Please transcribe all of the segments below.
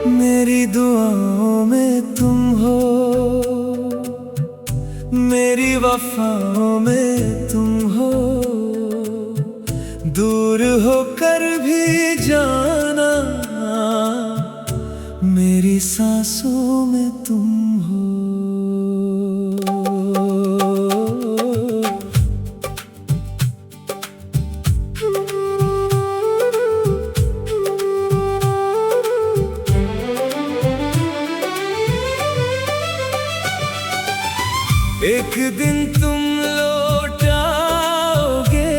मेरी दुआओं में तुम हो, मेरी वफाओं में तुम हो, दूर होकर भी जाना मेरी सांसों में तुम हो। एक दिन तुम लौट आओगे,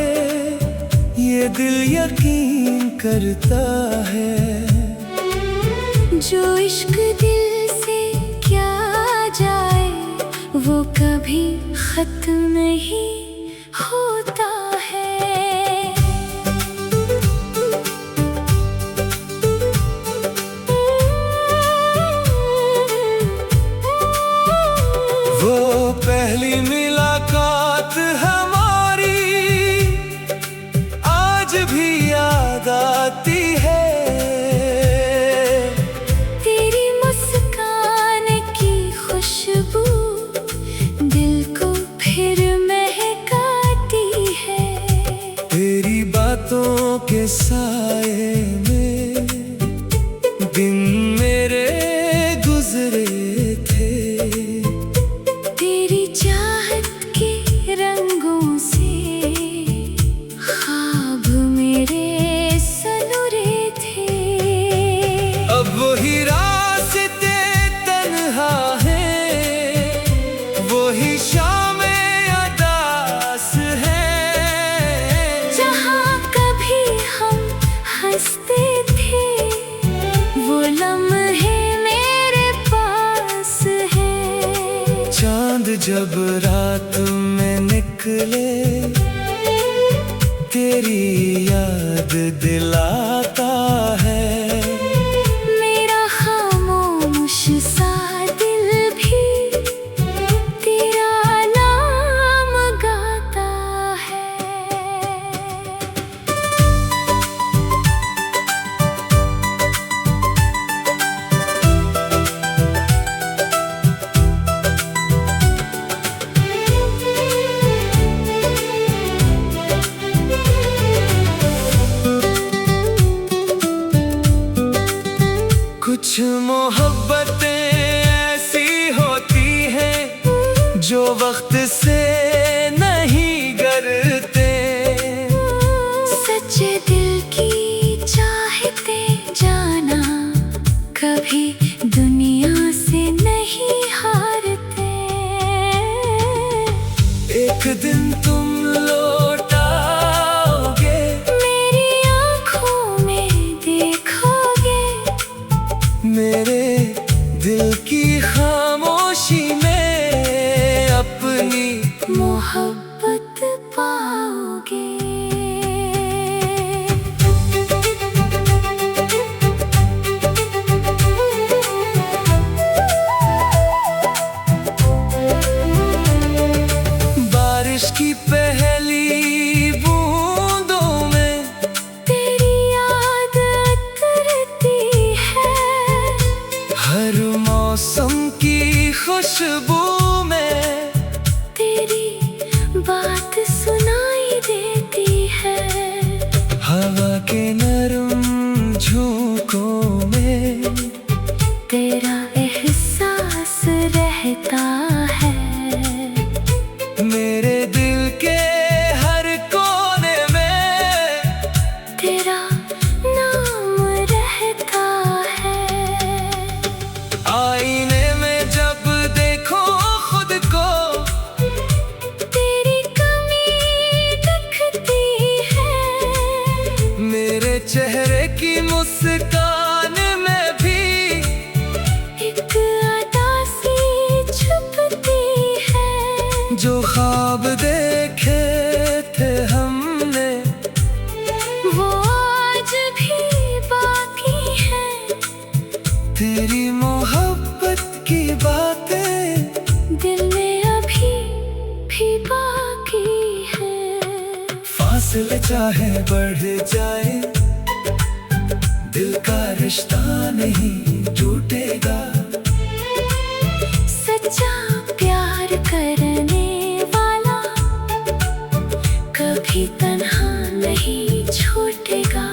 ये दिल यकीन करता है। जो इश्क दिल से क्या जाए वो कभी खत्म नहीं होता है। वो पहली मुलाकात हमारी आज भी याद आती है। तेरी मुस्कान की खुशबू दिल को फिर महकाती है। तेरी बातों के साए में दिन मेरे गुजरे थे। तेरी चाहत के रंगों से ख्वाब मेरे सनुरे थे। अब वही रास्ते तन्हा हैं, वही शामें अदास हैं। जहाँ कभी हम हंसते थे वो लम्हे मेरे पास है। चांद जब रात में निकले तेरी याद दिलाता है। मेरा खामोश सा दिल भी तेरा नाम गाता है। फासले चाहे बढ़ जाए, दिल का रिश्ता नहीं टूटेगा। सच्चा प्यार करने वाला कभी तन्हा नहीं छूटेगा।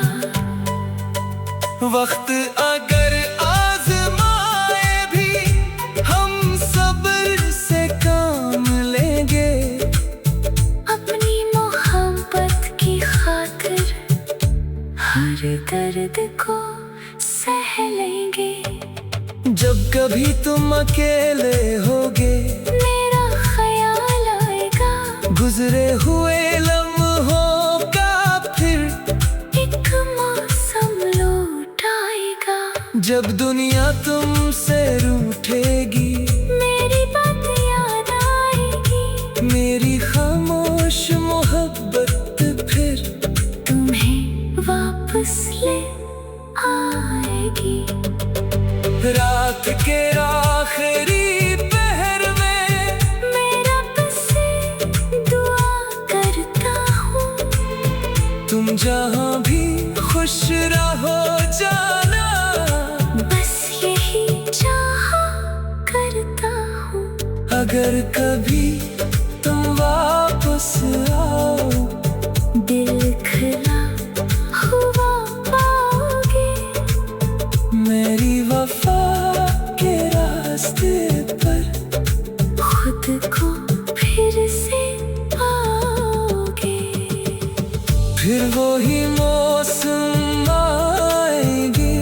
वक्त अगर आजमाए भी हम सब्र से काम लेंगे, अपनी मोहब्बत की खातिर हर दर्द को सह लेंगे। जब कभी तुम अकेले होगे, मेरा ख्याल आएगा। गुजरे हुए लम्हों का फिर एक मौसम लौट आएगा। जब दुनिया तुमसे रूठेगी, मेरी बात याद आएगी। मेरी खामोश मोहब्बत फिर तुम्हें वापस ले आएगी। रात के आखिरी पहर में मेरा बसे दुआ करता हूँ, तुम जहाँ भी खुश रहो जाना, बस यही चाहा करता हूँ। अगर कभी तुम वापस आओ, दिल खुला हुआ पाओगे। मेरी वफा के रास्ते पर खुद को फिर से पाओगे। फिर वही मौसम आएंगे,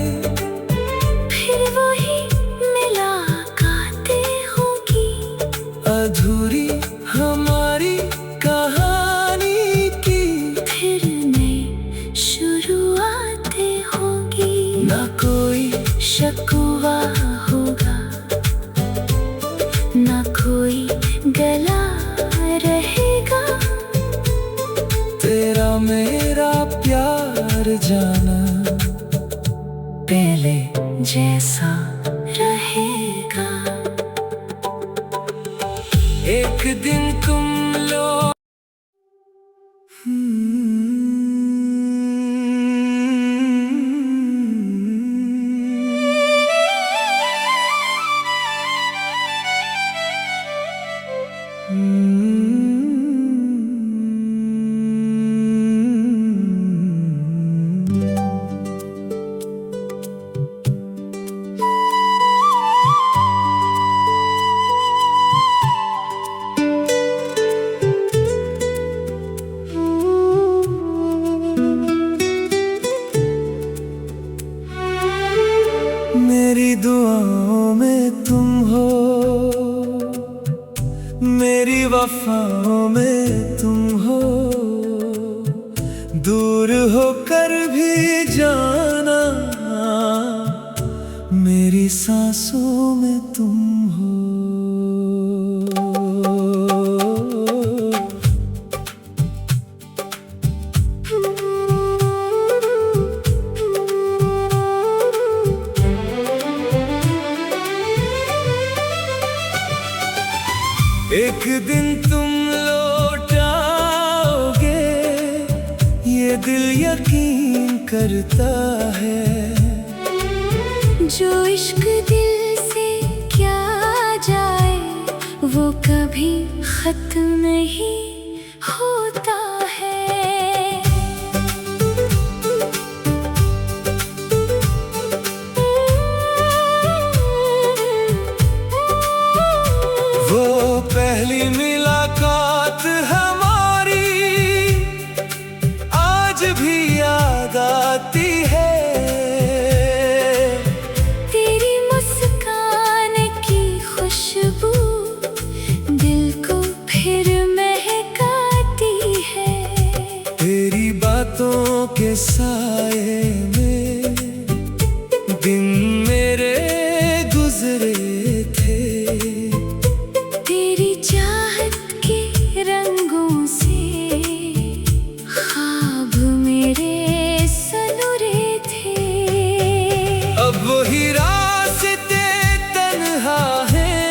फिर वही मुलाकातें होगी। अधूरी हमारी कहानी की फिर नई शुरुआतें होगी। ना कोई शिकवा होगा, ना कोई गला रहेगा। तेरा मेरा प्यार जाना पहले जैसा रहेगा। एक दिन तुम लोग मेरी दुआओं में तुम हो, मेरी वफाओं में तुम हो। दूर होकर भी जाना, मेरी सांसों में तुम हो। एक दिन तुम लौट आओगे, ये दिल यकीन करता है। जो इश्क दिल से क्या जाए, वो कभी खत्म नहीं होता है। वो पहली मुलाकात हमारी आज भी याद आती है। तेरी मुस्कान की खुशबू दिल को फिर महकाती है। तेरी बातों के साए में दिन मेरे गुजरे थे। तेरी चाहत के रंगों से ख्वाब मेरे सनुरे थे। अब वही रास्ते तन्हा हैं,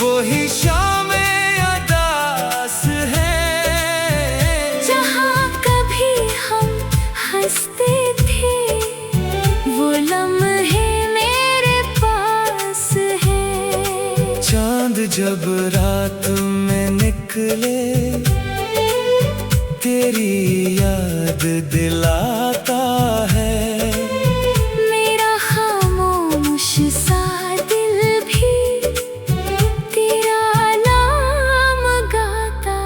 वही शामें अदास हैं। जहाँ जब रात में निकले तेरी याद दिलाता है। मेरा खामोश सा दिल भी तेरा नाम गाता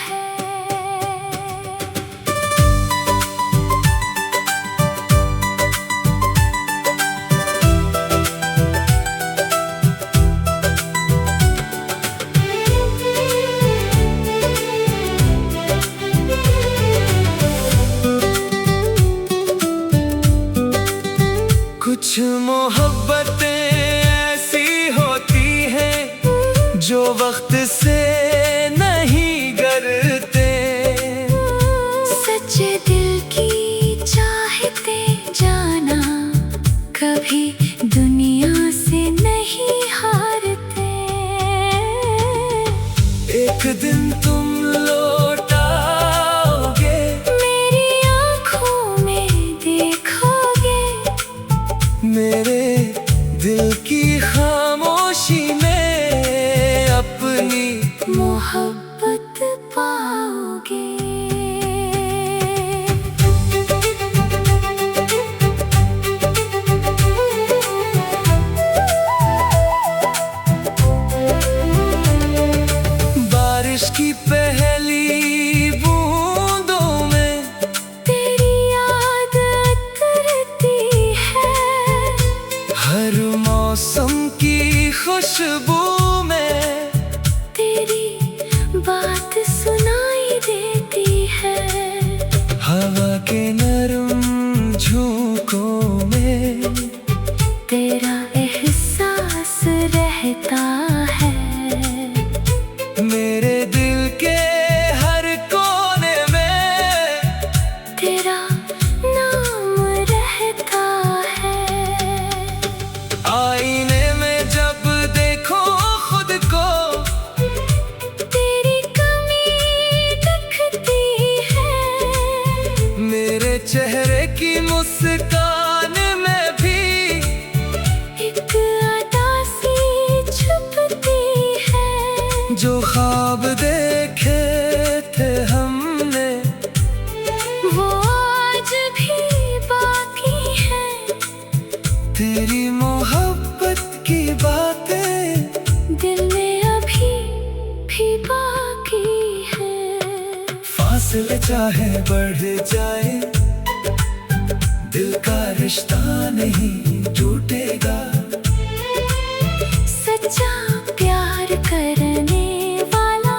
है। कुछ मोहब्बतें ऐसी होती हैं जो वक्त से नहीं डरते। सच्चे दिल की चाहते जाना कभी दुनिया से नहीं हारते। एक दिन तुम लौट आओगे, मेरी आँखों में देखोगे, मेरे दिल की खामोशी में अपनी मोहब्बत पाओगे। बारिश की पहली बूंदों में तेरी याद उतरती है। हर मौसम की खुशबू में तेरी बात सुनाई देती है। हवा के नरम झोंकों में तेरा एहसास रहता है। मेरे दिल के हर कोने में तेरा नाम रहता है। आईने में जब देखो खुद को तेरी कमी दिखती है। मेरे चेहरे की मुस्कान में भी एक अदा सी छुपती है। जो ख्वाब देखे थे हमने वो आज भी बाकी है। तेरी मोहब्बत की बातें दिल में अभी भी बाकी है। फासले चाहे बढ़ जाए, दिल का रिश्ता नहीं टूटेगा। सच्चा प्यार करने वाला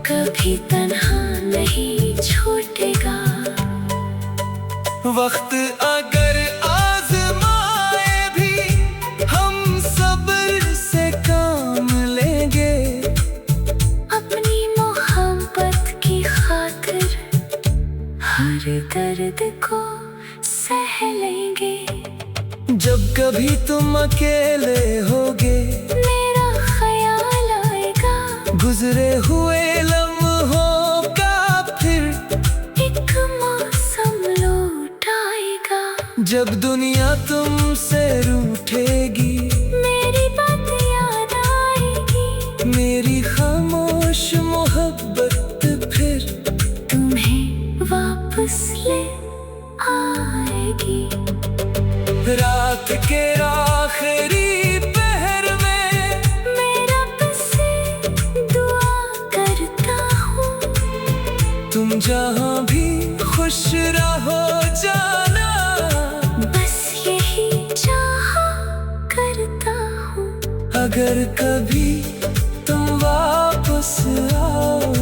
कभी तन्हा नहीं छूटेगा। वक्त अगर आजमाए भी हम सब्र से काम लेंगे। अपनी मोहब्बत की खातिर हर दर्द को सह लेंगे। जब कभी तुम अकेले होगे, मेरा ख्याल आएगा। गुजरे हुए लम्हों का फिर एक मौसम लौट आएगा। जब दुनिया तुमसे रूठेगी, मेरी बात याद आएगी। मेरी खामोश मोहब्बत फिर तुम्हें वापस ले आएगी। रात के आखिरी पहर में मैं रब से दुआ करता हूँ। तुम जहाँ भी खुश रहो जाना, बस यही चाहा करता हूँ। अगर कभी तुम वापस आओ,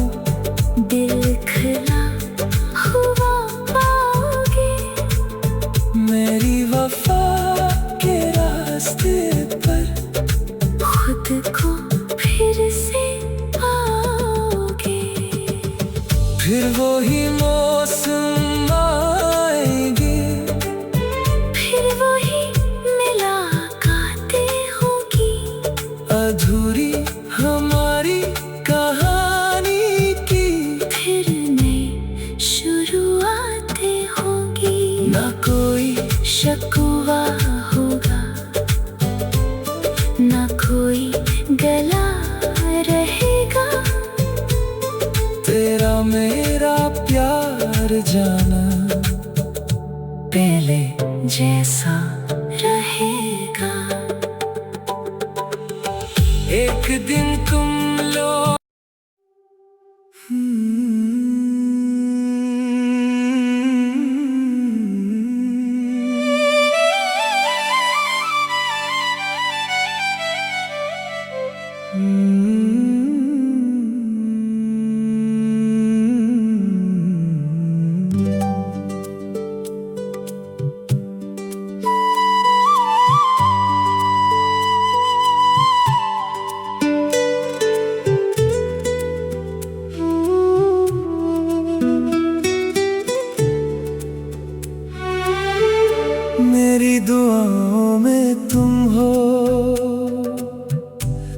दिल खुला हुआ पाओगे। मेरी वफा के रास्ते पर खुद को फिर से पाओगे। फिर वही मौसम आएंगे, फिर वही मुलाकातें होगी। अधूरी हमारी कहानी की फिर नई शुरुआतें होगी। ना कोई शिकवा होगा, ना कोई मेरा प्यार जाना पहले जैसा रहेगा। एक दिन तुम लोग मेरी दुआओं में तुम हो,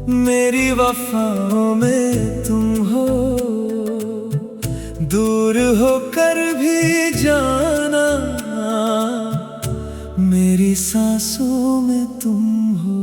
मेरी वफाओं में तुम हो, दूर होकर भी जाना मेरी सांसों में तुम हो।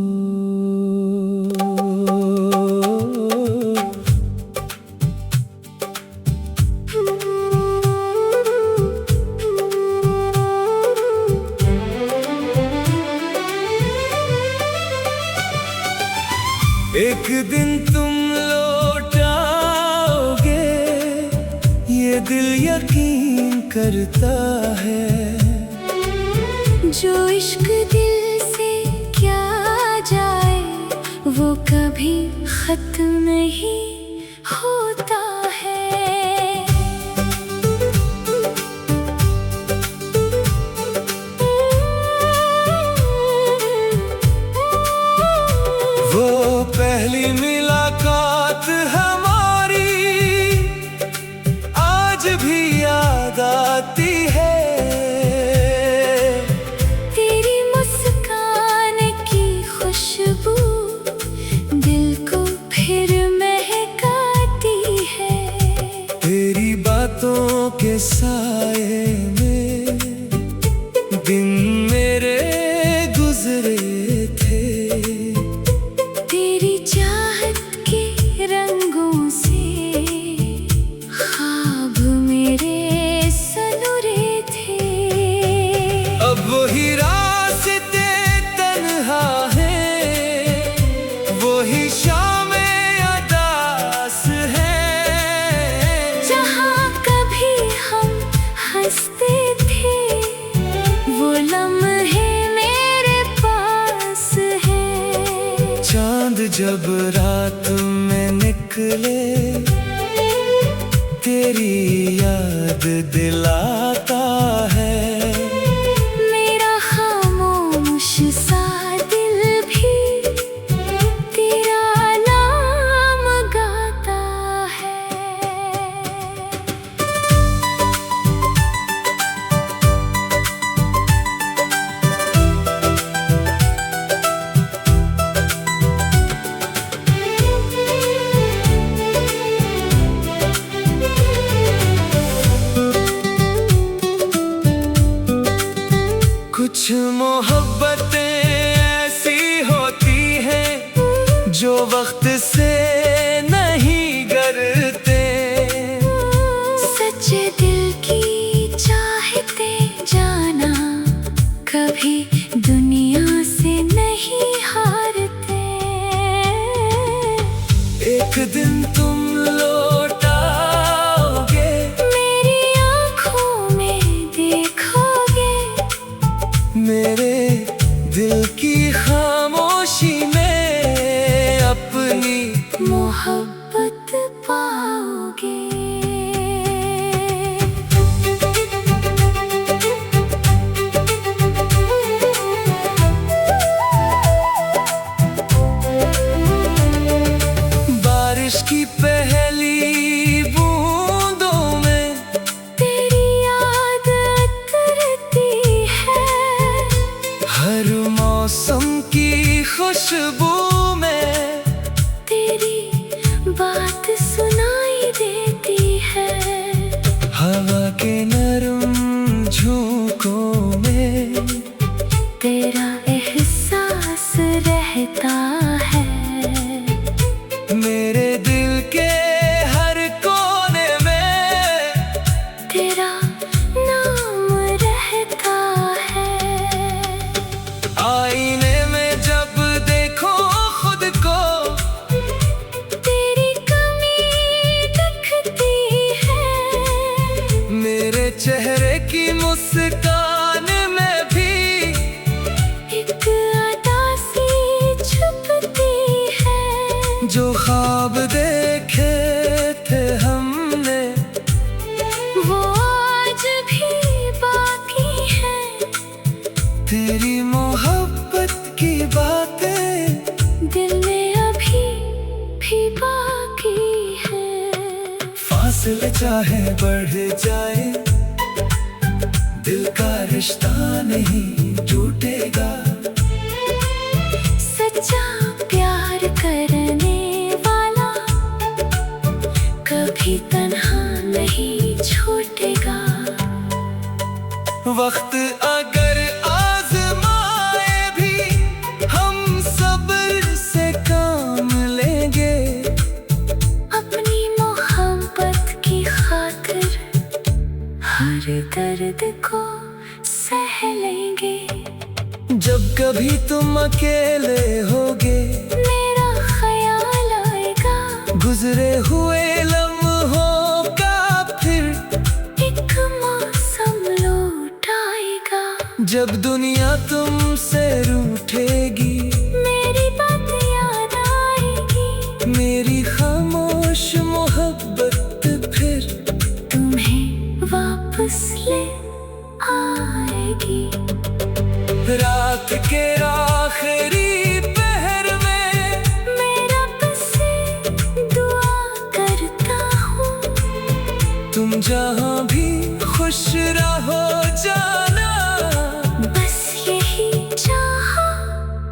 एक दिन तुम लौट आओगे, ये दिल यकीन करता है। जो इश्क दिल से क्या जाए वो कभी खत्म नहीं होता है। वो पहली मुलाकात हमारी आज भी याद आती है। तेरी मुस्कान की खुशबू दिल को फिर महकाती है। तेरी बातों के साए में दिन मेरे गुजरे थे। तेरी चाहत के रंगों से ख्वाब मेरे सनुरे थे। अब वही रास्ते तन्हा हैं, वही शामें अदास हैं। जहाँ कभी हम हंसते थे वो लम्हे मेरे पास है। चांद जब रात में निकले तेरी याद दिलाता है। मेरा खामोश सा दिल भी तेरा नाम गाता है। चेहरे की मुस्कान में भी एक अदा सी छुपती है। जो ख्वाब देखे थे हमने वो आज भी बाकी है। तेरी मोहब्बत की बातें दिल में अभी भी बाकी है। फासले चाहे बढ़ जाए, दिल का रिश्ता नहीं टूटेगा। सच्चा प्यार करने वाला कभी तन्हा नहीं छूटेगा। वक्त अगर आजमाए भी हम सब्र से काम लेंगे। अपनी मोहब्बत की खातिर हर दर्द को सह लेंगे। जब कभी तुम अकेले होगे, मेरा ख्याल आएगा। गुजरे हुए लम्हों का फिर एक मौसम लौट आएगा। जब दुनिया तुमसे रूठेगी, मेरी बात याद आएगी। मेरी खामोश मोहब्बत फिर तुम्हें वापस ले आएगी। रात के आखिरी पहर में मेरा बस दुआ करता हूँ। तुम जहाँ भी खुश रहो जाना। बस यही चाहा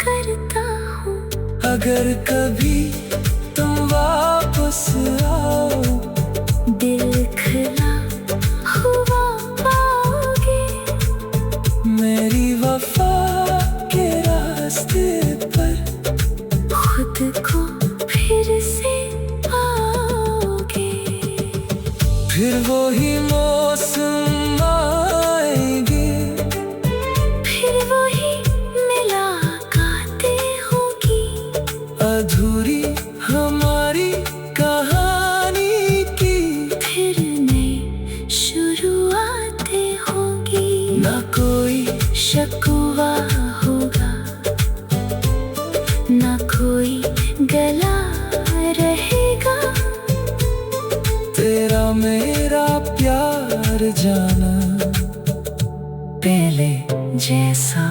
करता हूँ। अगर कभी तुम वापस आओ, दिल खुला हुआ पाओगे। मेरी वफा के रास्ते पर खुद को फिर से पाओगे। फिर वही मौसम आएंगे, फिर वही मुलाकातें होगी। अधूरी हमारी कहानी की फिर नई शुरुआतें होगी। ना कोई शिकवा होगा, ना कोई गला रहेगा। तेरा मेरा प्यार जाना पहले जैसा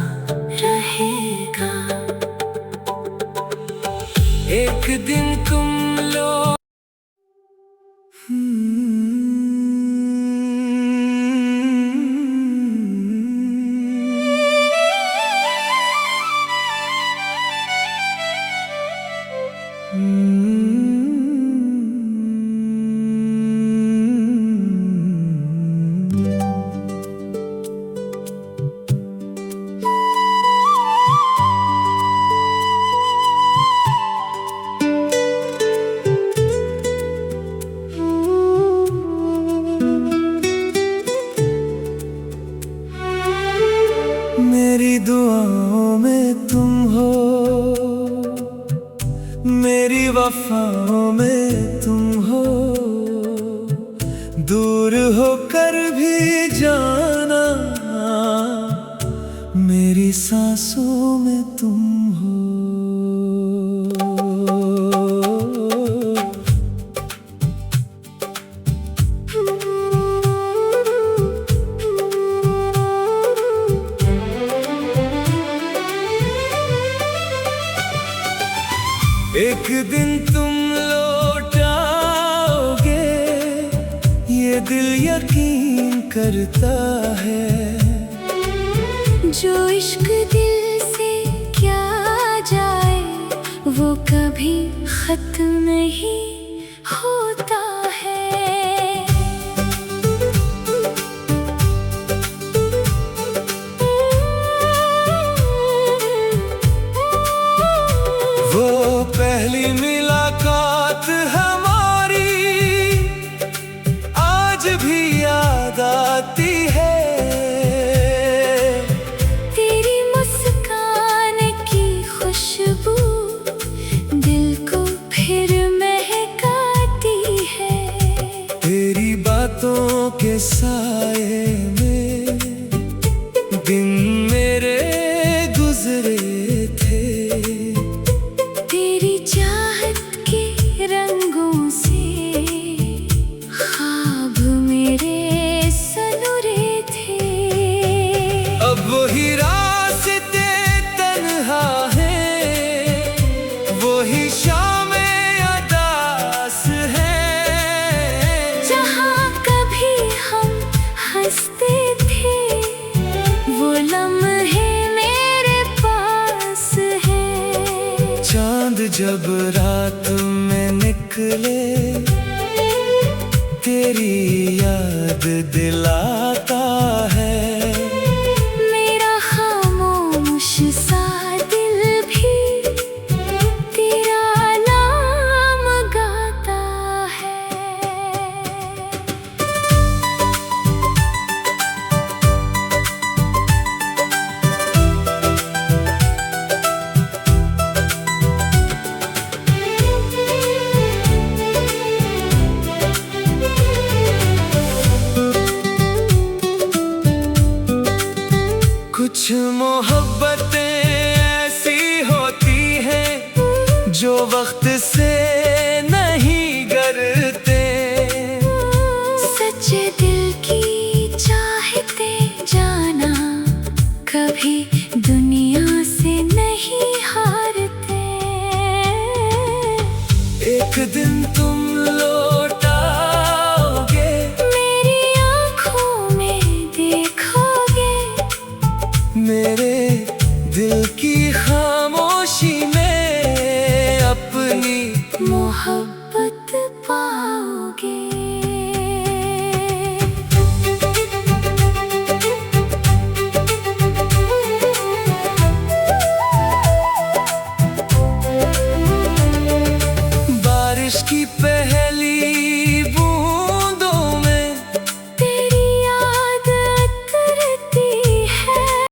रहेगा। एक दिन तुम लोग मेरी दुआओं में तुम हो, मेरी वफाओं में तुम हो। दूर होकर भी जाना, मेरी सांसों में तुम हो। एक दिन तुम लौट आओगे, ये दिल यकीन करता है। जो इश्क दिल से क्या जाए, वो कभी खत्म नहीं होता है। वो पहली मुलाकात हमारी आज भी याद आती है। तेरी मुस्कान की खुशबू दिल को फिर महक बातों के साए में दिन मेरे गुजरे थे। तेरी चाहत के रंगों से ख्वाब मेरे सनुरे थे। अब वही रास्ते तन्हा है, वही शाम अदास है। जहाँ कभी हम हंसते थे वो लम्हे मेरे पास है। चांद जब रात में निकले तेरी याद दिला